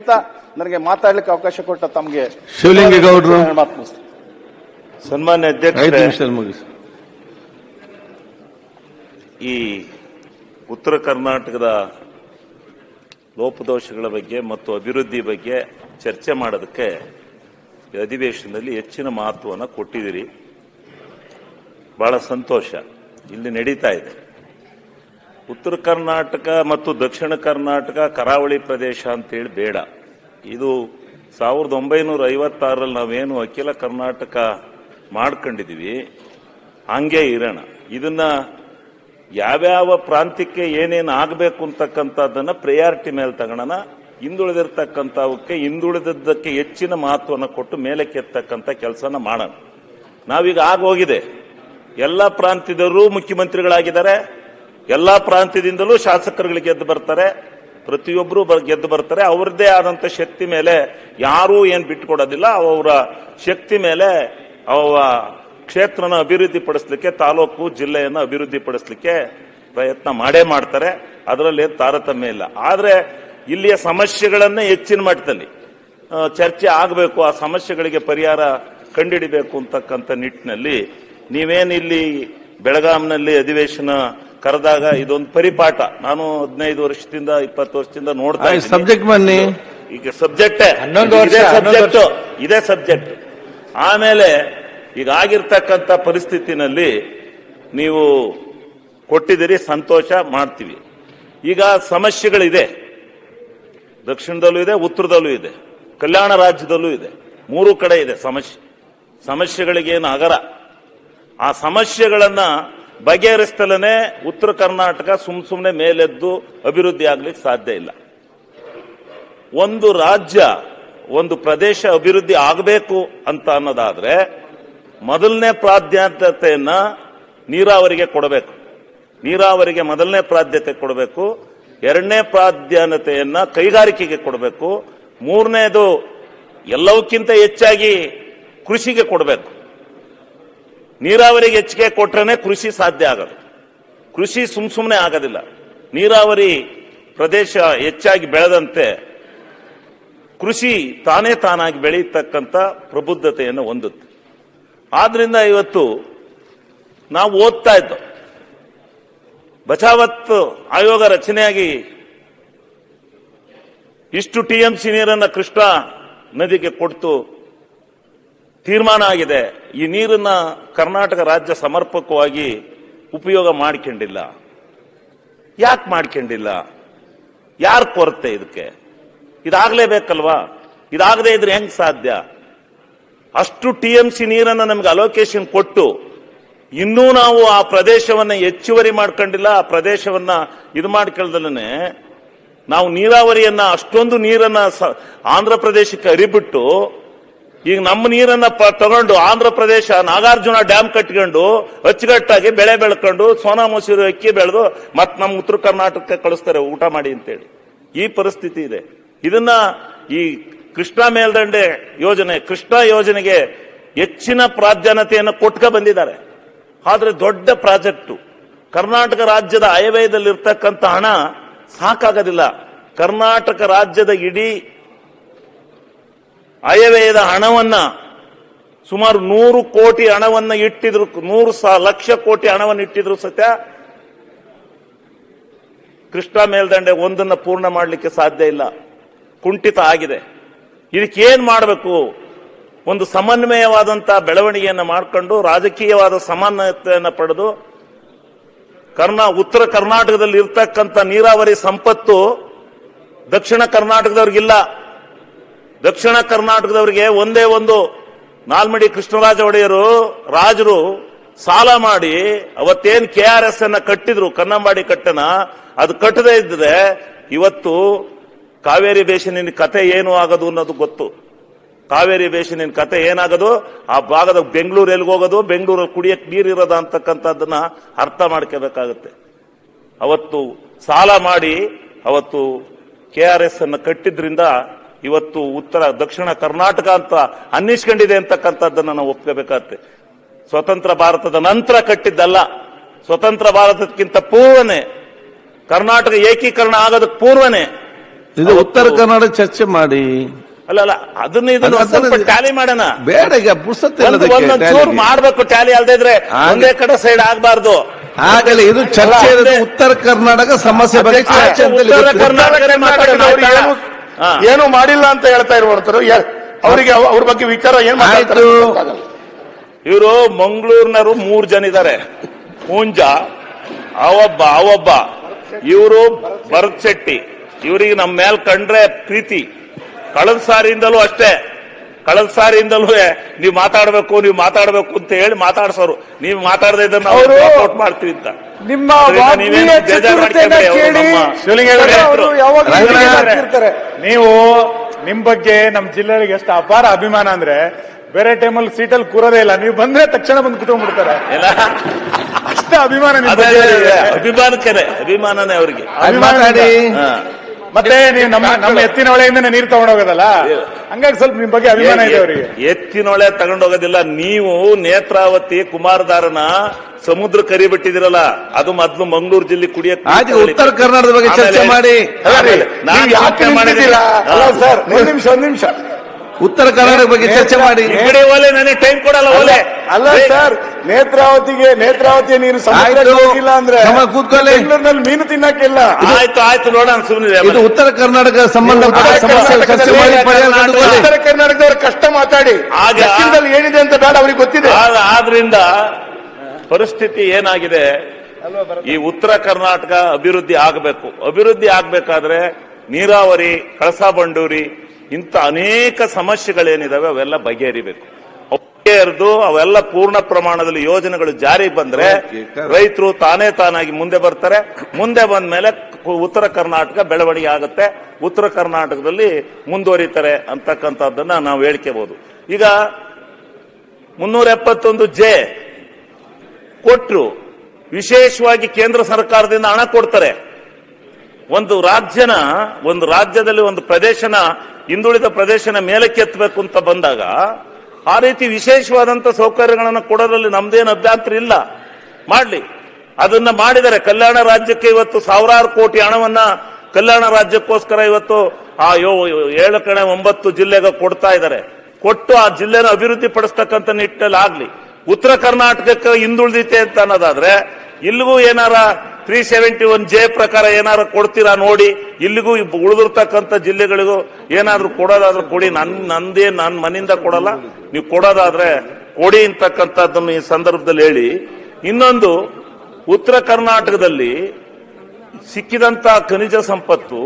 ನನಗೆ ಮಾತಾಡಲಿಕ್ಕೆ ಅವಕಾಶ ಕೊಟ್ಟ ತಮಗೆ ಶಿವಲಿಂಗೇಗೌಡರು ಸನ್ಮಾನ್ಯ ಅಧ್ಯಕ್ಷರೇ, ಈ ಉತ್ತರ ಕರ್ನಾಟಕದ ಲೋಪದೋಷಗಳ ಬಗ್ಗೆ ಮತ್ತು ಅಭಿವೃದ್ಧಿ ಬಗ್ಗೆ ಚರ್ಚೆ ಮಾಡೋದಕ್ಕೆ ಈ ಅಧಿವೇಶನದಲ್ಲಿ ಹೆಚ್ಚಿನ ಮಹತ್ವವನ್ನು ಕೊಟ್ಟಿದ್ದೀರಿ. ಬಹಳ ಸಂತೋಷ. ಇಲ್ಲಿ ನಡೀತಾ ಇದೆ. ಉತ್ತರ ಕರ್ನಾಟಕ ಮತ್ತು ದಕ್ಷಿಣ ಕರ್ನಾಟಕ ಕರಾವಳಿ ಪ್ರದೇಶ ಅಂತೇಳಿ ಬೇಡ. ಇದು 1956ರಲ್ಲಿ ನಾವೇನು ಅಖಿಲ ಕರ್ನಾಟಕ ಮಾಡ್ಕೊಂಡಿದೀವಿ ಹಂಗೆ ಇರೋಣ. ಇದನ್ನ ಯಾವ್ಯಾವ ಪ್ರಾಂತ್ಯಕ್ಕೆ ಏನೇನು ಆಗಬೇಕು ಅಂತಕ್ಕಂಥದ್ದನ್ನ ಪ್ರಿಯಾರಿಟಿ ಮೇಲೆ ತಗೋಣ. ಹಿಂದುಳಿದಿರ್ತಕ್ಕಂಥವಕ್ಕೆ ಹಿಂದುಳಿದದ್ದಕ್ಕೆ ಹೆಚ್ಚಿನ ಮಹತ್ವನ ಕೊಟ್ಟು ಮೇಲಕ್ಕೆತ್ತಕ್ಕಂಥ ಕೆಲಸನ ಮಾಡೋಣ. ನಾವೀಗ ಆಗೋಗಿದೆ. ಎಲ್ಲ ಪ್ರಾಂತ್ಯದವರು ಮುಖ್ಯಮಂತ್ರಿಗಳಾಗಿದ್ದಾರೆ. ಎಲ್ಲಾ ಪ್ರಾಂತ್ಯದಿಂದಲೂ ಶಾಸಕರುಗಳು ಗೆದ್ದು ಬರ್ತಾರೆ. ಪ್ರತಿಯೊಬ್ಬರು ಗೆದ್ದು ಬರ್ತಾರೆ. ಅವರದೇ ಆದಂತ ಶಕ್ತಿ ಮೇಲೆ ಯಾರೂ ಏನ್ ಬಿಟ್ಟುಕೊಡೋದಿಲ್ಲ. ಅವರ ಶಕ್ತಿ ಮೇಲೆ ಅವ ಕ್ಷೇತ್ರನ ಅಭಿವೃದ್ಧಿ ಪಡಿಸಲಿಕ್ಕೆ, ತಾಲೂಕು ಜಿಲ್ಲೆಯನ್ನು ಅಭಿವೃದ್ಧಿ ಪಡಿಸಲಿಕ್ಕೆ ಪ್ರಯತ್ನ ಮಾಡೇ ಮಾಡ್ತಾರೆ. ಅದರಲ್ಲಿ ತಾರತಮ್ಯ ಇಲ್ಲ. ಆದ್ರೆ ಇಲ್ಲಿಯ ಸಮಸ್ಯೆಗಳನ್ನೇ ಹೆಚ್ಚಿನ ಮಟ್ಟದಲ್ಲಿ ಚರ್ಚೆ ಆಗಬೇಕು. ಆ ಸಮಸ್ಯೆಗಳಿಗೆ ಪರಿಹಾರ ಕಂಡುಹಿಡಿಬೇಕು ಅಂತಕ್ಕಂಥ ನಿಟ್ಟಿನಲ್ಲಿ ನೀವೇನು ಇಲ್ಲಿ ಬೆಳಗಾಂನಲ್ಲಿ ಅಧಿವೇಶನ ಕರೆದಾಗ ಇದೊಂದು ಪರಿಪಾಠ. ನಾನು 15 ವರ್ಷದಿಂದ 20 ವರ್ಷದಿಂದ ನೋಡ್ತಾ ಇದ್ದೀನಿ. ಸಬ್ಜೆಕ್ಟ್ ಬನ್ನಿ. ಈಗ ಸಬ್ಜೆಕ್ಟ್ ಇದೇ ಸಬ್ಜೆಕ್ಟ್. ಆಮೇಲೆ ಈಗ ಆಗಿರ್ತಕ್ಕಂಥ ಪರಿಸ್ಥಿತಿನಲ್ಲಿ ನೀವು ಕೊಟ್ಟಿದ್ದೀರಿ, ಸಂತೋಷ, ಮಾಡ್ತೀವಿ. ಈಗ ಸಮಸ್ಯೆಗಳಿದೆ. ದಕ್ಷಿಣದಲ್ಲೂ ಇದೆ, ಉತ್ತರದಲ್ಲೂ ಇದೆ, ಕಲ್ಯಾಣ ರಾಜ್ಯದಲ್ಲೂ ಇದೆ. 3 ಕಡೆ ಇದೆ ಸಮಸ್ಯೆಗಳಿಗೇನು ಅಗರ. ಆ ಸಮಸ್ಯೆಗಳನ್ನ ಬಗೆಹರಿಸ್ತಲೇ ಉತ್ತರ ಕರ್ನಾಟಕ ಸುಮ್ಮನೆ ಮೇಲೆದ್ದು ಅಭಿವೃದ್ಧಿ ಆಗ್ಲಿಕ್ಕೆ ಸಾಧ್ಯ ಇಲ್ಲ. ಒಂದು ರಾಜ್ಯ, ಒಂದು ಪ್ರದೇಶ ಅಭಿವೃದ್ಧಿ ಆಗಬೇಕು ಅಂತ ಅನ್ನೋದಾದ್ರೆ ಮೊದಲನೇ ಪ್ರಾಧಾನ್ಯತೆಯನ್ನ ನೀರಾವರಿಗೆ ಕೊಡಬೇಕು. ನೀರಾವರಿಗೆ ಮೊದಲನೇ ಪ್ರಾಧಾನ್ಯತೆ ಕೊಡಬೇಕು. 2ನೇ ಪ್ರಾಧಾನ್ಯತೆಯನ್ನ ಕೈಗಾರಿಕೆಗೆ ಕೊಡಬೇಕು. 3ನೇದು ಎಲ್ಲವಕ್ಕಿಂತ ಹೆಚ್ಚಾಗಿ ಕೃಷಿಗೆ ಕೊಡಬೇಕು. ನೀರಾವರಿಗೆ ಹೆಚ್ಚಿಗೆ ಕೊಟ್ರೇನೆ ಕೃಷಿ ಸಾಧ್ಯ ಆಗೋದು. ಕೃಷಿ ಸುಮ್ಮನೆ ಆಗೋದಿಲ್ಲ. ನೀರಾವರಿ ಪ್ರದೇಶ ಹೆಚ್ಚಾಗಿ ಬೆಳೆದಂತೆ ಕೃಷಿ ತಾನಾಗಿ ಬೆಳೆಯತಕ್ಕಂಥ ಪ್ರಬುದ್ಧತೆಯನ್ನು ಹೊಂದುತ್ತೆ. ಆದ್ರಿಂದ ಇವತ್ತು ನಾವು ಓದ್ತಾ ಇದ್ದೋ ಬಚಾವತ್ ಆಯೋಗ ರಚನೆಯಾಗಿ ಇಷ್ಟು ಟಿಎಂಸಿ ನೀರನ್ನ ಕೃಷ್ಣಾ ನದಿಗೆ ಕೊಡ್ತು ತೀರ್ಮಾನ ಆಗಿದೆ. ಈ ನೀರನ್ನ ಕರ್ನಾಟಕ ರಾಜ್ಯ ಸಮರ್ಪಕವಾಗಿ ಉಪಯೋಗ ಮಾಡ್ಕೊಂಡಿಲ್ಲ. ಯಾಕೆ ಮಾಡ್ಕೊಂಡಿಲ್ಲ? ಯಾರ ಕೊರತೆ ಇದಕ್ಕೆ? ಇದಾಗಲೇಬೇಕಲ್ವಾ? ಇದಾಗದೇ ಇದ್ರೆ ಹೆಂಗ್ ಸಾಧ್ಯ? ಅಷ್ಟು ಟಿಎಂಸಿ ನೀರನ್ನ ನಮ್ಗೆ ಅಲೋಕೇಶನ್ ಕೊಟ್ಟು ಇನ್ನೂ ನಾವು ಆ ಪ್ರದೇಶವನ್ನ ಹೆಚ್ಚುವರಿ ಮಾಡ್ಕೊಂಡಿಲ್ಲ. ಆ ಪ್ರದೇಶವನ್ನ ಇದು ಮಾಡ್ಕೊಳ್ದಲೇ ನಾವು ನೀರಾವರಿಯನ್ನ ಅಷ್ಟೊಂದು ನೀರನ್ನ ಆಂಧ್ರ ಪ್ರದೇಶಕ್ಕೆ ಹರಿಬಿಟ್ಟು ಈಗ ನಮ್ಮ ನೀರನ್ನ ತಗೊಂಡು ಆಂಧ್ರ ಪ್ರದೇಶ ನಾಗಾರ್ಜುನ ಡ್ಯಾಮ್ ಕಟ್ಕೊಂಡು ಅಚ್ಚುಕಟ್ಟಾಗಿ ಬೆಳೆ ಬೆಳ್ಕೊಂಡು ಸೋನಾ ಮಸೂರಿ ಅಕ್ಕಿ ಬೆಳೆದು ಮತ್ ನಮ್ಮ ಉತ್ತರ ಕರ್ನಾಟಕಕ್ಕೆ ಕಳಿಸ್ತಾರೆ ಊಟ ಮಾಡಿ ಅಂತೇಳಿ. ಈ ಪರಿಸ್ಥಿತಿ ಇದೆ. ಇದನ್ನ ಈ ಕೃಷ್ಣಾ ಮೇಲ್ದಂಡೆ ಯೋಜನೆ, ಕೃಷ್ಣಾ ಯೋಜನೆಗೆ ಹೆಚ್ಚಿನ ಪ್ರಾಧಾನ್ಯತೆಯನ್ನು ಕೊಟ್ಕ ಬಂದಿದ್ದಾರೆ. ಆದ್ರೆ ದೊಡ್ಡ ಪ್ರಾಜೆಕ್ಟು ಕರ್ನಾಟಕ ರಾಜ್ಯದ ಆಯವ್ಯಯದಲ್ಲಿರ್ತಕ್ಕಂಥ ಹಣ ಸಾಕಾಗೋದಿಲ್ಲ. ಕರ್ನಾಟಕ ರಾಜ್ಯದ ಇಡೀ ಆಯವ್ಯಯದ ಹಣವನ್ನ ಸುಮಾರು 100 ಕೋಟಿ ಹಣವನ್ನ ಇಟ್ಟಿದ್ರು, 100 ಲಕ್ಷ ಕೋಟಿ ಹಣವನ್ನು ಇಟ್ಟಿದ್ರು ಸತ್ಯ ಕೃಷ್ಣಾ ಮೇಲ್ದಂಡೆ ಒಂದನ್ನ ಪೂರ್ಣ ಮಾಡಲಿಕ್ಕೆ ಸಾಧ್ಯ ಇಲ್ಲ. ಕುಂಠಿತ ಆಗಿದೆ. ಇದಕ್ಕೇನ್ ಮಾಡಬೇಕು? ಒಂದು ಸಮನ್ವಯವಾದಂತಹ ಬೆಳವಣಿಗೆಯನ್ನು ಮಾಡಿಕೊಂಡು ರಾಜಕೀಯವಾದ ಸಮನ್ವಯತೆಯನ್ನು ಪಡೆದು ಉತ್ತರ ಕರ್ನಾಟಕದಲ್ಲಿ ಇರ್ತಕ್ಕಂಥ ನೀರಾವರಿ ಸಂಪತ್ತು ದಕ್ಷಿಣ ಕರ್ನಾಟಕದವ್ರಿಗಿಲ್ಲ. ದಕ್ಷಿಣ ಕರ್ನಾಟಕದವರಿಗೆ ಒಂದೇ ಒಂದು ನಾಲ್ಮಡಿ ಕೃಷ್ಣರಾಜ ಒಡೆಯರು ರಾಜರು ಸಾಲ ಮಾಡಿ ಅವತ್ತೇನ್ KRS ಅನ್ನ ಕಟ್ಟಿದ್ರು, ಕನ್ನಂಬಾಡಿ ಕಟ್ಟನ, ಅದು ಕಟ್ಟದೇ ಇದ್ರೆ ಇವತ್ತು ಕಾವೇರಿ ಬೇಸಿನಿನ ಕತೆ ಏನು ಆಗೋದು ಅನ್ನೋದು ಗೊತ್ತು. ಕಾವೇರಿ ಬೇಸಿನಿನ ಕತೆ ಏನಾಗೋದು, ಆ ಭಾಗದ ಬೆಂಗಳೂರು ಎಲ್ಗೋಗೋದು, ಬೆಂಗಳೂರಲ್ಲಿ ಕುಡಿಯಕ್ಕೆ ನೀರಿರೋದ ಅಂತಕ್ಕಂಥದ್ದನ್ನ ಅರ್ಥ ಮಾಡ್ಕೋಬೇಕಾಗತ್ತೆ. ಅವತ್ತು ಸಾಲ ಮಾಡಿ ಅವತ್ತು KRS ಅನ್ನ ಕಟ್ಟಿದ್ರಿಂದ ಇವತ್ತು ದಕ್ಷಿಣ ಕರ್ನಾಟಕ ಅಂತ ಅನ್ನಿಸ್ಕೊಂಡಿದೆ ಅಂತಕ್ಕಂಥದ್ದನ್ನ ನಾವು ಒಪ್ಕೋಬೇಕಾಗತ್ತೆ. ಸ್ವತಂತ್ರ ಭಾರತದ ನಂತರ ಕಟ್ಟಿದ್ದಲ್ಲ. ಸ್ವತಂತ್ರ ಭಾರತಕ್ಕಿಂತ ಪೂರ್ವನೇ, ಕರ್ನಾಟಕ ಏಕೀಕರಣ ಆಗೋದಕ್ಕೆ ಪೂರ್ವನೇ ಇದು ಉತ್ತರ ಕರ್ನಾಟಕ ಚರ್ಚೆ ಮಾಡಿ. ಅಲ್ಲ ಅದನ್ನ ಇದನ್ನ ಸ್ವಲ್ಪ ಟ್ಯಾಲಿ ಮಾಡೋಣ. ಬೇಡ, ಈಗ ಪುಸ್ತಕ ಒಂದೊಂದು ಮಾಡ್ಬೇಕು ಟ್ಯಾಲಿ, ಅಲ್ದೇ ಇದ್ರೆ ಒಂದೇ ಕಡೆ ಸೈಡ್ ಆಗಬಾರ್ದು. ಆಗಲಿ, ಇದು ಚರ್ಚೆ ಇರೋದು ಉತ್ತರ ಕರ್ನಾಟಕ ಸಮಸ್ಯೆ ಬಗ್ಗೆ ಚರ್ಚೆ ಅಂತ. ಉತ್ತರ ಕರ್ನಾಟಕ ಏನು ಮಾಡಿಲ್ಲ ಅಂತ ಹೇಳ್ತಾ ಇರುವಂತರು ಅವರಿಗೆ ಅವ್ರ ಬಗ್ಗೆ ವಿಚಾರ ಏನ್ ಆಯ್ತು. ಇವರು ಮಂಗಳೂರಿನವರು 3 ಜನ ಇದ್ದಾರೆ. ಹುಂಜ ಅವೊಬ್ಬ ಇವರು ಭರತ್ ಶೆಟ್ಟಿ. ಇವರಿಗೆ ನಮ್ಮ ಮೇಲ್ ಕಂಡ್ರೆ ಪ್ರೀತಿ. ಕಳೆದ ಸಾರಿಯಿಂದಲೂ ಅಷ್ಟೇ, ಕಳೆದ ಸಾರಿಯಿಂದಲೂ ನೀವು ಮಾತಾಡಬೇಕು ಅಂತ ಹೇಳಿ ಮಾತಾಡ್ಸೋರು. ನೀವು ಮಾತಾಡದೇ ಇದ್ರೆ ನಾವು ಸಪೋರ್ಟ್ ಮಾಡ್ತೀವಿ ಅಂತ. ನಿಮ್ಮ ನೀವು ನಿಮ್ ಬಗ್ಗೆ ನಮ್ಮ ಜಿಲ್ಲೆಯವರಿಗೆ ಎಷ್ಟು ಅಪಾರ ಅಭಿಮಾನ ಅಂದ್ರೆ ಬೇರೆ ಟೈಮಲ್ಲಿ ಸೀಟಲ್ಲಿ ಕೂರೋದೇ ಇಲ್ಲ, ನೀವು ಬಂದ್ರೆ ತಕ್ಷಣ ಬಂದು ಕುತ್ಕೊಂಡ್ಬಿಡ್ತಾರೆ. ಅಷ್ಟ ಅಭಿಮಾನ, ಅಭಿಮಾನನೇ ಅವರಿಗೆ. ಮತ್ತೆ ನೀವು ನಮ್ಮ ಎತ್ತಿನ ಹೊಳೆಯಿಂದ ನೀರು ತಗೊಂಡೋಗೋದಲ್ಲ, ಹಂಗಾಗಿ ಸ್ವಲ್ಪ ನಿಮ್ ಬಗ್ಗೆ ಅಭಿಮಾನ ಇದೆ ಅವರಿಗೆ. ಎತ್ತಿನೊಳೆ ತಗೊಂಡೋಗೋದಿಲ್ಲ. ನೀವು ನೇತ್ರಾವತಿ ಕುಮಾರಧಾರನ ಸಮುದ್ರ ಕರಿಬಿಟ್ಟಿದಿರಲ್ಲ, ಅದು ಮೊದಲು ಮಂಗಳೂರು ಜಿಲ್ಲೆ ಕುಡಿಯಕ್ಕೆ. ಉತ್ತರ ಕರ್ನಾಟಕದ ಬಗ್ಗೆ ಚರ್ಚೆ ಮಾಡಿ. ಸರ್ ಒಂದ್ ನಿಮಿಷ ಉತ್ತರ ಕರ್ನಾಟಕ ಬಗ್ಗೆ ಚರ್ಚೆ ಮಾಡಿ. ಓಲೆ ನನಗೆ ಟೈಮ್ ಕೊಡಲ್ಲ. ಓಲೆ ಅಲ್ಲ ಸರ್, ನೇತ್ರಾವತಿ ನೀರು ಹೋಗಿಲ್ಲ ಅಂದ್ರೆ ಬೆಂಗಳೂರಿನಲ್ಲಿ ಮೀನು ತಿನ್ನಕ್ಕಿಲ್ಲ. ಆಯ್ತು ನೋಡೋಣ, ಸುಮ್ಮನೆ. ಇದು ಉತ್ತರ ಕರ್ನಾಟಕ ಸಂಬಂಧಪಟ್ಟ ಸಮಸ್ಯೆ ಚರ್ಚೆ ಮಾಡಿ. ಉತ್ತರ ಕರ್ನಾಟಕದವ್ರ ಕಷ್ಟ ಮಾತಾಡಿ, ಏನಿದೆ ಅಂತ ಬೇಡ, ಅವ್ರಿಗೆ ಗೊತ್ತಿದೆ. ಆದ್ರಿಂದ ಪರಿಸ್ಥಿತಿ ಏನಾಗಿದೆ, ಈ ಉತ್ತರ ಕರ್ನಾಟಕ ಅಭಿವೃದ್ಧಿ ಆಗಬೇಕು. ಅಭಿವೃದ್ಧಿ ಆಗ್ಬೇಕಾದ್ರೆ ನೀರಾವರಿ, ಕಳಸಾ ಬಂಡೂರಿ ಇಂಥ ಅನೇಕ ಸಮಸ್ಯೆಗಳೇನಿದಾವೆ ಅವೆಲ್ಲ ಬಗೆಹರಿಬೇಕು. ಅವೆಲ್ಲ ಪೂರ್ಣ ಪ್ರಮಾಣದಲ್ಲಿ ಯೋಜನೆಗಳು ಜಾರಿ ಬಂದ್ರೆ ರೈತರು ತಾನಾಗಿ ಮುಂದೆ ಬರ್ತಾರೆ. ಮುಂದೆ ಬಂದ ಮೇಲೆ ಉತ್ತರ ಕರ್ನಾಟಕ ಬೆಳವಣಿಗೆ ಆಗುತ್ತೆ, ಉತ್ತರ ಕರ್ನಾಟಕದಲ್ಲಿ ಮುಂದುವರಿತಾರೆ ಅಂತಕ್ಕಂಥದ್ದನ್ನ ನಾವು ಹೇಳ್ಕೋಬಹುದು. ಈಗ 371 ಕೊಟ್ರು, ವಿಶೇಷವಾಗಿ ಕೇಂದ್ರ ಸರ್ಕಾರದಿಂದ ಹಣ ಕೊಡ್ತಾರೆ. ಒಂದು ರಾಜ್ಯದಲ್ಲಿ ಒಂದು ಪ್ರದೇಶನ, ಹಿಂದುಳಿದ ಪ್ರದೇಶನ ಮೇಲಕ್ಕೆ ಎತ್ತಬೇಕು ಅಂತ ಬಂದಾಗ ಆ ರೀತಿ ವಿಶೇಷವಾದಂತ ಸೌಕರ್ಯಗಳನ್ನು ಕೊಡೋದ್ರಲ್ಲಿ ನಮ್ದೇನು ಅಭ್ಯಂತರ ಇಲ್ಲ, ಮಾಡ್ಲಿ. ಅದನ್ನ ಮಾಡಿದರೆ ಕಲ್ಯಾಣ ರಾಜ್ಯಕ್ಕೆ ಇವತ್ತು ಸಾವಿರಾರು ಕೋಟಿ ಹಣವನ್ನ ಕಲ್ಯಾಣ ರಾಜ್ಯಕ್ಕೋಸ್ಕರ ಇವತ್ತು ಆ 7-9 ಜಿಲ್ಲೆಗೆ ಕೊಡ್ತಾ ಇದ್ದಾರೆ. ಕೊಟ್ಟು ಆ ಜಿಲ್ಲೆನ ಅಭಿವೃದ್ಧಿ ಪಡಿಸ್ತಕ್ಕಂಥ ನಿಟ್ಟಿನಲ್ಲಿ ಆಗ್ಲಿ. ಉತ್ತರ ಕರ್ನಾಟಕಕ್ಕೆ ಹಿಂದುಳಿದಿದೆ ಅಂತ ಅನ್ನೋದಾದ್ರೆ ಇಲ್ಲಿಗೂ ಏನಾರ 371 ಪ್ರಕಾರ ಏನಾರು ಕೊಡ್ತೀರಾ ನೋಡಿ. ಇಲ್ಲಿಗೂ ಉಳಿದಿರ್ತಕ್ಕಂಥ ಜಿಲ್ಲೆಗಳಿಗೂ ಏನಾದ್ರು ಕೊಡೋದಾದ್ರೆ ಕೊಡಿ. ನನ್ನ ಮನೆಯಿಂದ ಕೊಡಲ್ಲ, ನೀವು ಕೊಡೋದಾದ್ರೆ ಕೊಡಿ ಅಂತಕ್ಕಂಥದ್ದನ್ನು ಈ ಸಂದರ್ಭದಲ್ಲಿ ಹೇಳಿ. ಇನ್ನೊಂದು, ಉತ್ತರ ಕರ್ನಾಟಕದಲ್ಲಿ ಸಿಕ್ಕಿದಂತ ಖನಿಜ ಸಂಪತ್ತು,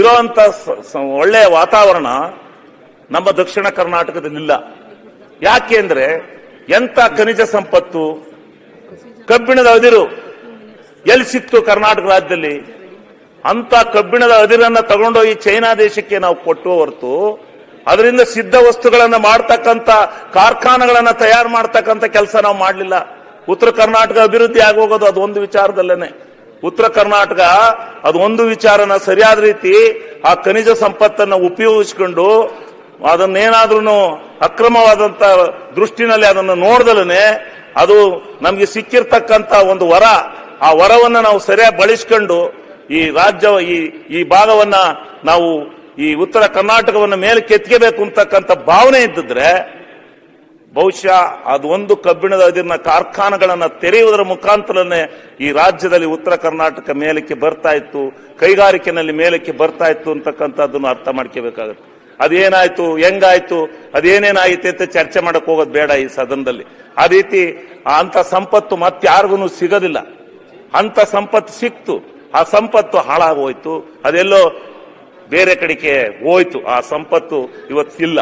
ಇರೋಂತ ಒಳ್ಳೆಯ ವಾತಾವರಣ ನಮ್ಮ ದಕ್ಷಿಣ ಕರ್ನಾಟಕದಲ್ಲಿಲ್ಲ. ಯಾಕೆಂದ್ರೆ ಎಂತ ಖನಿಜ ಸಂಪತ್ತು, ಕಬ್ಬಿಣದ ಅದಿರು ಎಲ್ಲಿ ಸಿಕ್ತು ಕರ್ನಾಟಕ ರಾಜ್ಯದಲ್ಲಿ? ಅಂತ ಕಬ್ಬಿಣದ ಅದಿರನ್ನ ತಗೊಂಡೋಗಿ ಚೈನಾ ದೇಶಕ್ಕೆ ನಾವು ಕೊಟ್ಟು ಹೊರತು ಅದರಿಂದ ಸಿದ್ಧ ವಸ್ತುಗಳನ್ನ ಮಾಡ್ತಕ್ಕಂಥ ಕಾರ್ಖಾನೆಗಳನ್ನ ತಯಾರು ಮಾಡ್ತಕ್ಕಂಥ ಕೆಲಸ ನಾವು ಮಾಡಲಿಲ್ಲ. ಉತ್ತರ ಕರ್ನಾಟಕ ಅಭಿವೃದ್ಧಿ ಆಗೋಗೋದು ಅದೊಂದು ವಿಚಾರದಲ್ಲೇನೆ. ಉತ್ತರ ಕರ್ನಾಟಕ ಅದೊಂದು ವಿಚಾರನ ಸರಿಯಾದ ರೀತಿ ಆ ಖನಿಜ ಸಂಪತ್ತನ್ನು ಉಪಯೋಗಿಸಿಕೊಂಡು ಅದನ್ನೇನಾದ್ರೂ ಅಕ್ರಮವಾದಂತ ದೃಷ್ಟಿನಲ್ಲಿ ಅದನ್ನು ನೋಡ್ದಲನೆ ಅದು ನಮ್ಗೆ ಸಿಕ್ಕಿರ್ತಕ್ಕಂಥ ಒಂದು ವರ, ಆ ವರವನ್ನ ನಾವು ಸರಿಯಾಗಿ ಬಳಸ್ಕೊಂಡು ಈ ರಾಜ್ಯ ಈ ಭಾಗವನ್ನ ನಾವು ಈ ಉತ್ತರ ಕರ್ನಾಟಕವನ್ನು ಮೇಲೆ ಕೆತ್ಕೋಬೇಕು ಅಂತಕ್ಕಂಥ ಭಾವನೆ ಇದ್ದಿದ್ರೆ ಬಹುಶಃ ಅದೊಂದು ಕಬ್ಬಿಣದ ಅದಿರಿನ ಕಾರ್ಖಾನೆಗಳನ್ನ ತೆರೆಯುವುದರ ಮುಖಾಂತರನೇ ಈ ರಾಜ್ಯದಲ್ಲಿ ಉತ್ತರ ಕರ್ನಾಟಕ ಮೇಲಕ್ಕೆ ಬರ್ತಾ ಇತ್ತು, ಕೈಗಾರಿಕೆನಲ್ಲಿ ಮೇಲಕ್ಕೆ ಬರ್ತಾ ಇತ್ತು ಅಂತಕ್ಕಂಥದ್ದನ್ನು ಅರ್ಥ ಮಾಡ್ಕೋಬೇಕಾಗುತ್ತೆ. ಅದೇನಾಯ್ತು, ಹೆಂಗಾಯ್ತು, ಅದೇನೇನಾಯ್ತು ಅಂತ ಚರ್ಚೆ ಮಾಡಕ್ ಹೋಗೋದು ಬೇಡ ಈ ಸದನದಲ್ಲಿ. ಆ ರೀತಿ ಅಂತ ಸಂಪತ್ತು ಮತ್ತಾರಿಗೂ ಸಿಗೋದಿಲ್ಲ. ಅಂತ ಸಂಪತ್ತು ಸಿಕ್ತು, ಆ ಸಂಪತ್ತು ಹಾಳಾಗೋಯ್ತು, ಅದೆಲ್ಲೋ ಬೇರೆ ಕಡೆಗೆ ಹೋಯ್ತು. ಆ ಸಂಪತ್ತು ಇವತ್ತಿಲ್ಲ.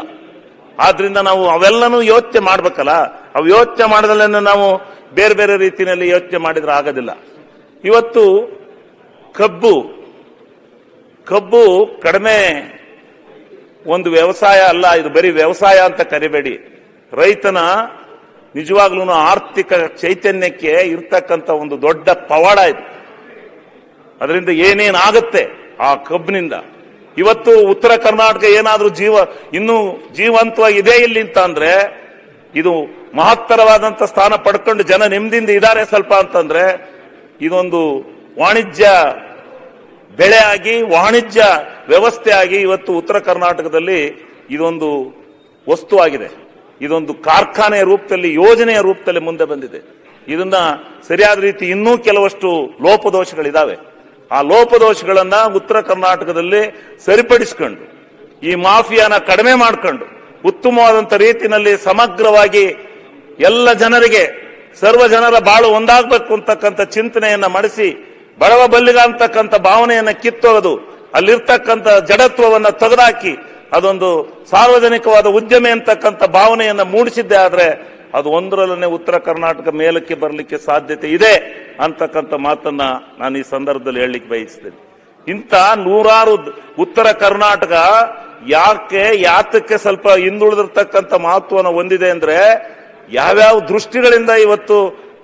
ಆದ್ರಿಂದ ನಾವು ಅವೆಲ್ಲನೂ ಯೋಚನೆ ಮಾಡ್ಬೇಕಲ್ಲ. ಅವು ಯೋಚನೆ ಮಾಡದಲ್ಲೇ ನಾವು ಬೇರೆ ಬೇರೆ ರೀತಿಯಲ್ಲಿ ಯೋಚನೆ ಮಾಡಿದ್ರೆ ಆಗೋದಿಲ್ಲ. ಇವತ್ತು ಕಬ್ಬು ಕಡಿಮೆ ಒಂದು ವ್ಯವಸಾಯ ಅಲ್ಲ, ಇದು ಬರೀ ವ್ಯವಸಾಯ ಅಂತ ಕರಿಬೇಡಿ. ರೈತನ ನಿಜವಾಗ್ಲೂ ಆರ್ಥಿಕ ಚೈತನ್ಯಕ್ಕೆ ಇರ್ತಕ್ಕಂಥ ಒಂದು ದೊಡ್ಡ ಪವಾಡ ಇದು. ಅದರಿಂದ ಏನೇನಾಗುತ್ತೆ ಆ ಕಬ್ಬಿನಿಂದ. ಇವತ್ತು ಉತ್ತರ ಕರ್ನಾಟಕ ಏನಾದ್ರೂ ಇನ್ನೂ ಜೀವಂತವಾಗಿ ಇದೆ ಇಲ್ಲಿ ಅಂತ ಅಂದ್ರೆ ಇದು ಮಹತ್ತರವಾದಂತ ಸ್ಥಾನ ಪಡ್ಕೊಂಡು ಜನ ನೆಮ್ಮದಿಯಿಂದ ಇದ್ದಾರೆ ಸ್ವಲ್ಪ ಅಂತಂದ್ರೆ ಇದೊಂದು ವಾಣಿಜ್ಯ ಬೆಳೆ ಆಗಿ ವಾಣಿಜ್ಯ ವ್ಯವಸ್ಥೆ ಆಗಿ ಇವತ್ತು ಉತ್ತರ ಕರ್ನಾಟಕದಲ್ಲಿ ಇದೊಂದು ವಸ್ತು ಆಗಿದೆ. ಇದೊಂದು ಕಾರ್ಖಾನೆಯ ರೂಪದಲ್ಲಿ, ಯೋಜನೆಯ ರೂಪದಲ್ಲಿ ಮುಂದೆ ಬಂದಿದೆ. ಇದನ್ನ ಸರಿಯಾದ ರೀತಿ ಇನ್ನೂ ಕೆಲವಷ್ಟು ಲೋಪದೋಷಗಳಿದಾವೆ. ಆ ಲೋಪದೋಷಗಳನ್ನ ಉತ್ತರ ಕರ್ನಾಟಕದಲ್ಲಿ ಸರಿಪಡಿಸಿಕೊಂಡು ಈ ಮಾಫಿಯಾನ ಕಡಿಮೆ ಮಾಡಿಕೊಂಡು ಉತ್ತಮವಾದಂತ ರೀತಿಯಲ್ಲಿ ಸಮಗ್ರವಾಗಿ ಎಲ್ಲ ಜನರಿಗೆ, ಸರ್ವ ಜನರ ಬಾಳು ಒಂದಾಗಬೇಕು ಅಂತಕ್ಕಂಥ ಚಿಂತನೆಯನ್ನ ಮಾಡಿಸಿ ಬಡವ ಬಲ್ಲಿಗ ಅಂತಕ್ಕಂಥ ಭಾವನೆಯನ್ನ ಕಿತ್ತೊಗೆದು ಅಲ್ಲಿರ್ತಕ್ಕಂಥ ಜಡತ್ವವನ್ನ ತೆಗೆದುಹಾಕಿ ಅದೊಂದು ಸಾರ್ವಜನಿಕವಾದ ಉದ್ಯಮಿ ಅಂತಕ್ಕಂಥ ಭಾವನೆಯನ್ನ ಮೂಡಿಸಿದ್ದೆ ಆದ್ರೆ ಅದು ಒಂದರಲ್ಲೇ ಉತ್ತರ ಕರ್ನಾಟಕ ಮೇಲಕ್ಕೆ ಬರಲಿಕ್ಕೆ ಸಾಧ್ಯತೆ ಇದೆ ಅಂತಕ್ಕಂಥ ಮಾತನ್ನ ನಾನು ಈ ಸಂದರ್ಭದಲ್ಲಿ ಹೇಳಲಿಕ್ಕೆ ಬಯಸ್ತೇನೆ. ಇಂಥ ನೂರಾರು ಉತ್ತರ ಕರ್ನಾಟಕ ಯಾತಕ್ಕೆ ಸ್ವಲ್ಪ ಹಿಂದುಳಿದಿರ್ತಕ್ಕಂಥ ಮಹತ್ವವನ್ನು ಹೊಂದಿದೆ ಅಂದ್ರೆ ಯಾವ್ಯಾವ ದೃಷ್ಟಿಗಳಿಂದ ಇವತ್ತು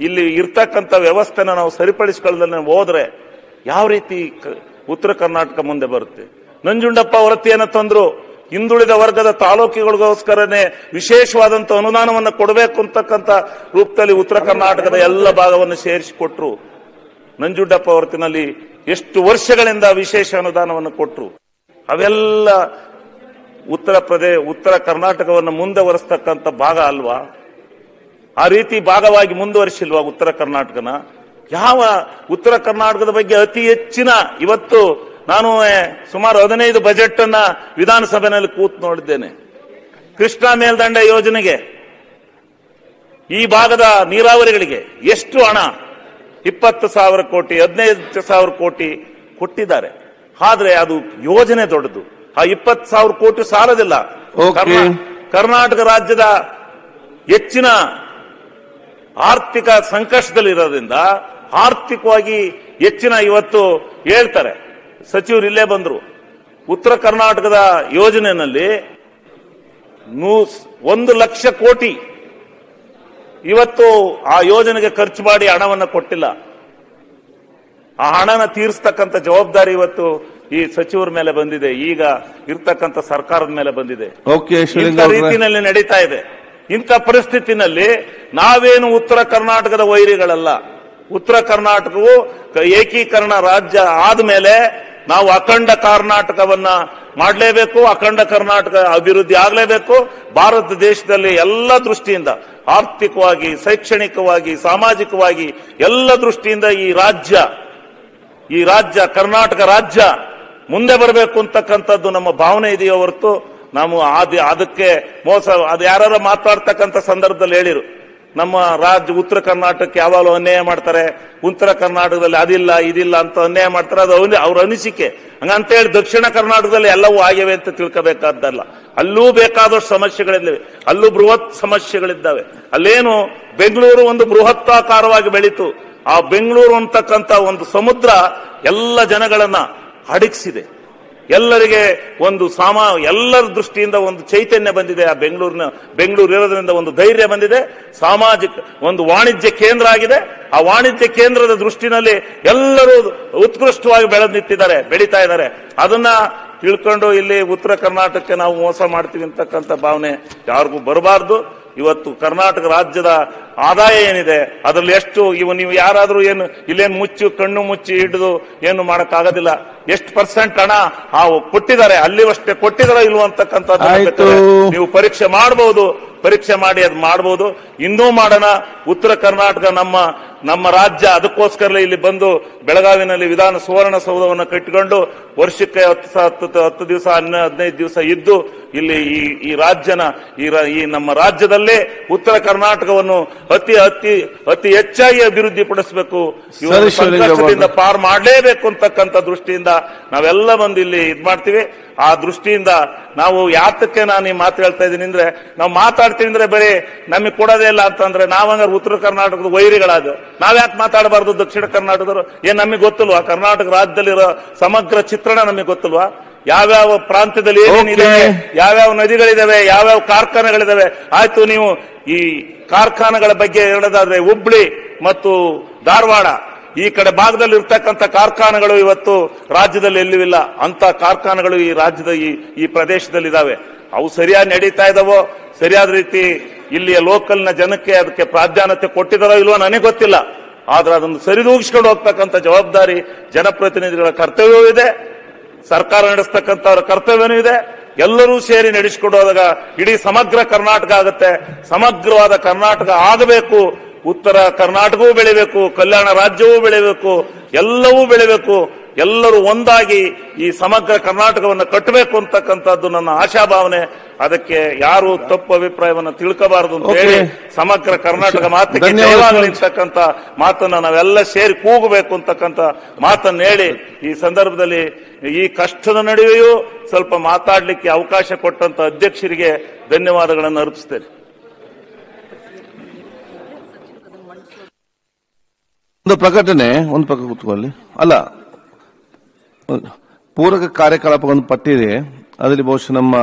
ಇಲ್ಲಿ ಇರ್ತಕ್ಕಂಥ ವ್ಯವಸ್ಥೆನ ನಾವು ಸರಿಪಡಿಸಿಕೊಳ್ಳದೆ ಹೋದ್ರೆ ಯಾವ ರೀತಿ ಉತ್ತರ ಕರ್ನಾಟಕ ಮುಂದೆ ಬರುತ್ತೆ. ನಂಜುಂಡಪ್ಪ ವರದಿಯನ್ನು ತಂದ್ರು, ಹಿಂದುಳಿದ ವರ್ಗದ ತಾಲೂಕುಗಳಿಗೋಸ್ಕರನೇ ವಿಶೇಷವಾದಂತ ಅನುದಾನವನ್ನು ಕೊಡಬೇಕು ಅಂತಕ್ಕಂಥ ರೂಪದಲ್ಲಿ ಉತ್ತರ ಕರ್ನಾಟಕದ ಎಲ್ಲ ಭಾಗವನ್ನು ಸೇರಿಸಿಕೊಟ್ರು. ನಂಜುಂಡಪ್ಪ ವರದಿನಲ್ಲಿ ಎಷ್ಟು ವರ್ಷಗಳಿಂದ ವಿಶೇಷ ಅನುದಾನವನ್ನು ಕೊಟ್ರು. ಅವೆಲ್ಲ ಉತ್ತರ ಕರ್ನಾಟಕವನ್ನು ಮುಂದುವರಿಸತಕ್ಕಂಥ ಭಾಗ ಅಲ್ವಾ? ಆ ರೀತಿ ಭಾಗವಾಗಿ ಮುಂದುವರಿಸಿಲ್ವಾ ಉತ್ತರ ಕರ್ನಾಟಕನ? ಯಾವ ಉತ್ತರ ಕರ್ನಾಟಕದ ಬಗ್ಗೆ ಅತಿ ಹೆಚ್ಚಿನ ಇವತ್ತು ನಾನು ಸುಮಾರು 15 ಬಜೆಟ್ ಅನ್ನ ವಿಧಾನಸಭೆಯಲ್ಲಿ ಕೂತು ನೋಡಿದ್ದೇನೆ. ಕೃಷ್ಣಾ ಮೇಲ್ದಂಡೆ ಯೋಜನೆಗೆ, ಈ ಭಾಗದ ನೀರಾವರಿಗಳಿಗೆ ಎಷ್ಟು ಹಣ, 20,000 ಕೋಟಿ 15,000 ಕೋಟಿ ಕೊಟ್ಟಿದ್ದಾರೆ. ಆದ್ರೆ ಅದು ಯೋಜನೆ ದೊಡ್ಡದು. ಆ 20,000 ಕೋಟಿ ಸಾಲದಿಲ್ಲ. ಕರ್ನಾಟಕ ರಾಜ್ಯದ ಹೆಚ್ಚಿನ ಆರ್ಥಿಕ ಸಂಕಷ್ಟದಲ್ಲಿರೋದ್ರಿಂದ ಆರ್ಥಿಕವಾಗಿ ಹೆಚ್ಚಿನ ಇವತ್ತು ಹೇಳ್ತಾರೆ ಸಚಿವರು ಇಲ್ಲೇ ಬಂದ್ರು. ಉತ್ತರ ಕರ್ನಾಟಕದ ಯೋಜನೆಯಲ್ಲಿ 1 ಲಕ್ಷ ಕೋಟಿ ಇವತ್ತು ಆ ಯೋಜನೆಗೆ ಖರ್ಚು ಮಾಡಿ ಹಣವನ್ನು ಕೊಟ್ಟಿಲ್ಲ. ಆ ಹಣನ ತೀರಿಸತಕ್ಕಂಥ ಜವಾಬ್ದಾರಿ ಇವತ್ತು ಈ ಸಚಿವರ ಮೇಲೆ ಬಂದಿದೆ, ಈಗ ಇರ್ತಕ್ಕಂಥ ಸರ್ಕಾರದ ಮೇಲೆ ಬಂದಿದೆ. ಇಂಥ ರೀತಿಯಲ್ಲಿ ನಡೀತಾ ಇದೆ. ಇಂಥ ಪರಿಸ್ಥಿತಿನಲ್ಲಿ ನಾವೇನು ಉತ್ತರ ಕರ್ನಾಟಕದ ವೈರಿಗಳಲ್ಲ. ಉತ್ತರ ಕರ್ನಾಟಕವು ಏಕೀಕರಣ ರಾಜ್ಯ ಆದ್ಮೇಲೆ ನಾವು ಅಖಂಡ ಕರ್ನಾಟಕವನ್ನ ಮಾಡಲೇಬೇಕು. ಅಖಂಡ ಕರ್ನಾಟಕ ಅಭಿವೃದ್ಧಿ ಆಗಲೇಬೇಕು. ಭಾರತ ದೇಶದಲ್ಲಿ ಎಲ್ಲ ದೃಷ್ಟಿಯಿಂದ, ಆರ್ಥಿಕವಾಗಿ, ಶೈಕ್ಷಣಿಕವಾಗಿ, ಸಾಮಾಜಿಕವಾಗಿ ಎಲ್ಲ ದೃಷ್ಟಿಯಿಂದ ಈ ರಾಜ್ಯ ಕರ್ನಾಟಕ ರಾಜ್ಯ ಮುಂದೆ ಬರಬೇಕು ಅಂತಕ್ಕಂಥದ್ದು ನಮ್ಮ ಭಾವನೆ ಇದೆಯೋ ಹೊರತು ನಾವು ಅದಕ್ಕೆ ಮೋಸ, ಅದು ಯಾರು ಮಾತಾಡ್ತಕ್ಕಂಥ ಸಂದರ್ಭದಲ್ಲಿ ಹೇಳಿರು, ನಮ್ಮ ರಾಜ್ಯ ಉತ್ತರ ಕರ್ನಾಟಕಕ್ಕೆ ಯಾವಾಗಲೂ ಅನ್ಯಾಯ ಮಾಡ್ತಾರೆ, ಉತ್ತರ ಕರ್ನಾಟಕದಲ್ಲಿ ಅದಿಲ್ಲ ಇದಿಲ್ಲ ಅಂತ ಅನ್ಯಾಯ ಮಾಡ್ತಾರೆ. ಅದು ಅವ್ರ ಅನಿಸಿಕೆ. ಹಂಗಂತೇಳಿ ದಕ್ಷಿಣ ಕರ್ನಾಟಕದಲ್ಲಿ ಎಲ್ಲವೂ ಆಗಿವೆ ಅಂತ ತಿಳ್ಕೋಬೇಕಾದ್ದಲ್ಲ. ಅಲ್ಲೂ ಬೇಕಾದಷ್ಟು ಸಮಸ್ಯೆಗಳಿದ್ದಾವೆ, ಅಲ್ಲೂ ಬೃಹತ್ ಸಮಸ್ಯೆಗಳಿದ್ದಾವೆ. ಅಲ್ಲೇನು ಬೆಂಗಳೂರು ಒಂದು ಬೃಹತ್ತಾಕಾರವಾಗಿ ಬೆಳೀತು. ಆ ಬೆಂಗಳೂರು ಅಂತಕ್ಕಂಥ ಒಂದು ಸಮುದ್ರ ಎಲ್ಲ ಜನಗಳನ್ನ ಅಡಗಿಸಿದೆ. ಎಲ್ಲರಿಗೆ ಒಂದು ಎಲ್ಲರ ದೃಷ್ಟಿಯಿಂದ ಒಂದು ಚೈತನ್ಯ ಬಂದಿದೆ. ಆ ಬೆಂಗಳೂರು ಇರೋದ್ರಿಂದ ಒಂದು ಧೈರ್ಯ ಬಂದಿದೆ. ಸಾಮಾಜಿಕ ಒಂದು ವಾಣಿಜ್ಯ ಕೇಂದ್ರ ಆಗಿದೆ. ಆ ವಾಣಿಜ್ಯ ಕೇಂದ್ರದ ದೃಷ್ಟಿನಲ್ಲಿ ಎಲ್ಲರೂ ಉತ್ಕೃಷ್ಟವಾಗಿ ಬೆಳೀತಾ ಇದ್ದಾರೆ. ಅದನ್ನ ತಿಳ್ಕೊಂಡು ಇಲ್ಲಿ ಉತ್ತರ ಕರ್ನಾಟಕಕ್ಕೆ ನಾವು ಮೋಸ ಮಾಡ್ತೀವಿ ಅಂತಕ್ಕಂಥ ಭಾವನೆ ಯಾರಿಗೂ ಬರಬಾರ್ದು. ಇವತ್ತು ಕರ್ನಾಟಕ ರಾಜ್ಯದ ಆದಾಯ ಏನಿದೆ ಅದರಲ್ಲಿ ಎಷ್ಟು ನೀವು ಯಾರಾದ್ರೂ ಏನು ಇಲ್ಲೇನು ಕಣ್ಣು ಮುಚ್ಚಿ ಹಿಡಿದು ಏನು ಮಾಡಕ್ಕಾಗೋದಿಲ್ಲ. ಎಷ್ಟು % ಹಣ ಕೊಟ್ಟಿದ್ದಾರೆ, ಅಲ್ಲಿವಷ್ಟೇ ಕೊಟ್ಟಿದಾರೋ ಇಲ್ವೋ ಅಂತಕ್ಕಂಥದ್ದು ನೀವು ಪರೀಕ್ಷೆ ಮಾಡಬಹುದು. ಪರೀಕ್ಷೆ ಮಾಡಿ ಅದು ಮಾಡಬಹುದು. ಇನ್ನೂ ಮಾಡೋಣ. ಉತ್ತರ ಕರ್ನಾಟಕ ನಮ್ಮ ರಾಜ್ಯ. ಅದಕ್ಕೋಸ್ಕರ ಇಲ್ಲಿ ಬಂದು ಬೆಳಗಾವಿನಲ್ಲಿ ಸುವರ್ಣಸೌಧವನ್ನು ಕಟ್ಟಿಕೊಂಡು ವರ್ಷಕ್ಕೆ 10 ದಿವಸ 15 ದಿವಸ ಇದ್ದು ಇಲ್ಲಿ ಈ ರಾಜ್ಯನ ಈ ನಮ್ಮ ರಾಜ್ಯದಲ್ಲೇ ಉತ್ತರ ಕರ್ನಾಟಕವನ್ನು ಅತಿ ಹೆಚ್ಚಾಗಿ ಅಭಿವೃದ್ಧಿ ಪಡಿಸಬೇಕು. ಸಂಕಷ್ಟದಿಂದ ಪಾರು ಮಾಡಲೇಬೇಕು ಅಂತಕ್ಕಂಥ ದೃಷ್ಟಿಯಿಂದ ನಾವೆಲ್ಲ ಬಂದು ಇಲ್ಲಿ ಮಾಡ್ತೀವಿ. ಆ ದೃಷ್ಟಿಯಿಂದ ನಾವು ಯಾತಕ್ಕೆ ನಾನು ಈ ಮಾತು ಹೇಳ್ತಾ ಇದ್ದೀನಿ ಅಂದ್ರೆ, ನಾವು ಮಾತಾಡ್ತೀವಿ ಅಂದ್ರೆ ಬರೀ ನಮಗೆ ಕೊಡೋದೇ ಇಲ್ಲ ಅಂತಂದ್ರೆ ನಾವಂಗಾರ ಉತ್ತರ ಕರ್ನಾಟಕದ ವೈರಿಗಳಾದ ನಾವ್ಯಾಕೆ ಮಾತಾಡಬಾರ್ದು? ದಕ್ಷಿಣ ಕರ್ನಾಟಕದವರು ನಮಗೆ ಗೊತ್ತಿಲ್ವಾ? ಕರ್ನಾಟಕ ರಾಜ್ಯದಲ್ಲಿರೋ ಸಮಗ್ರ ಚಿತ್ರಣ ನಮಗೆ ಗೊತ್ತಿಲ್ವಾ? ಯಾವ್ಯಾವ ಪ್ರಾಂತ್ಯದಲ್ಲಿ ಏನೇನಿದೆ, ಯಾವ್ಯಾವ ನದಿಗಳಿದಾವೆ, ಯಾವ್ಯಾವ ಕಾರ್ಖಾನೆಗಳಿದಾವೆ. ಆಯ್ತು, ನೀವು ಈ ಕಾರ್ಖಾನೆಗಳ ಬಗ್ಗೆ ಹೇಳೋದಾದ್ರೆ ಹುಬ್ಳಿ ಮತ್ತು ಧಾರವಾಡ ಈ ಕಡೆ ಭಾಗದಲ್ಲಿ ಇರ್ತಕ್ಕಂಥ ಕಾರ್ಖಾನೆಗಳು ಇವತ್ತು ರಾಜ್ಯದಲ್ಲಿ ಎಲ್ಲಿವಿಲ್ಲ. ಅಂತ ಕಾರ್ಖಾನೆಗಳು ಈ ರಾಜ್ಯದ ಈ ಪ್ರದೇಶದಲ್ಲಿದ್ದಾವೆ. ಅವು ಸರಿಯಾಗಿ ನಡೀತಾ ಇದಾವೋ, ಸರಿಯಾದ ರೀತಿ ಇಲ್ಲಿಯ ಲೋಕಲ್ನ ಜನಕ್ಕೆ ಅದಕ್ಕೆ ಪ್ರಾಧಾನ್ಯತೆ ಕೊಟ್ಟಿದಾರೋ ಇಲ್ವೋ ನನಗೆ ಗೊತ್ತಿಲ್ಲ. ಆದ್ರೆ ಅದನ್ನು ಸರಿದೂಗಿಸ್ಕೊಂಡು ಹೋಗ್ತಕ್ಕಂಥ ಜವಾಬ್ದಾರಿ ಜನಪ್ರತಿನಿಧಿಗಳ ಕರ್ತವ್ಯವೂ ಇದೆ, ಸರ್ಕಾರ ನಡೆಸ್ತಕ್ಕಂಥವ್ರ ಕರ್ತವ್ಯನೂ ಇದೆ. ಎಲ್ಲರೂ ಸೇರಿ ನಡೆಸಿಕೊಂಡು ಹೋದಾಗ ಇಡೀ ಸಮಗ್ರ ಕರ್ನಾಟಕ ಆಗುತ್ತೆ. ಸಮಗ್ರವಾದ ಕರ್ನಾಟಕ ಆಗಬೇಕು. ಉತ್ತರ ಕರ್ನಾಟಕವೂ ಬೆಳಿಬೇಕು, ಕಲ್ಯಾಣ ರಾಜ್ಯವೂ ಬೆಳಿಬೇಕು, ಎಲ್ಲವೂ ಬೆಳಿಬೇಕು. ಎಲ್ಲರೂ ಒಂದಾಗಿ ಈ ಸಮಗ್ರ ಕರ್ನಾಟಕವನ್ನು ಕಟ್ಟಬೇಕು ಅಂತಕ್ಕಂಥದ್ದು ನನ್ನ ಆಶಾಭಾವನೆ. ಅದಕ್ಕೆ ಯಾರು ತಪ್ಪು ಅಭಿಪ್ರಾಯವನ್ನು ತಿಳ್ಕೋಬಾರದು ಅಂತ ಹೇಳಿ ಸಮಗ್ರ ಕರ್ನಾಟಕ ಮಾತಿಗೆ ಜಯವಾಗಲಿರ್ತಕ್ಕಂಥ ಮಾತನ್ನ ನಾವೆಲ್ಲ ಸೇರಿ ಕೂಗಬೇಕು ಅಂತಕ್ಕಂಥ ಮಾತನ್ನು ಹೇಳಿ ಈ ಸಂದರ್ಭದಲ್ಲಿ ಈ ಕಷ್ಟದ ನಡುವೆಯೂ ಸ್ವಲ್ಪ ಮಾತಾಡಲಿಕ್ಕೆ ಅವಕಾಶ ಕೊಟ್ಟಂತ ಅಧ್ಯಕ್ಷರಿಗೆ ಧನ್ಯವಾದಗಳನ್ನು ಅರ್ಪಿಸ್ತೇನೆ. ಒಂದು ಪ್ರಕಟಣೆ, ಒಂದು ಪಕ್ಕ ಕೂತ್ಕೊಳ್ಳಿ. ಅಲ್ಲ, ಪೂರಕ ಕಾರ್ಯಕಲಾಪ ಒಂದು ಪಟ್ಟಿದೆ, ಅದರಲ್ಲಿ ಬಹುಶಃ ನಮ್ಮ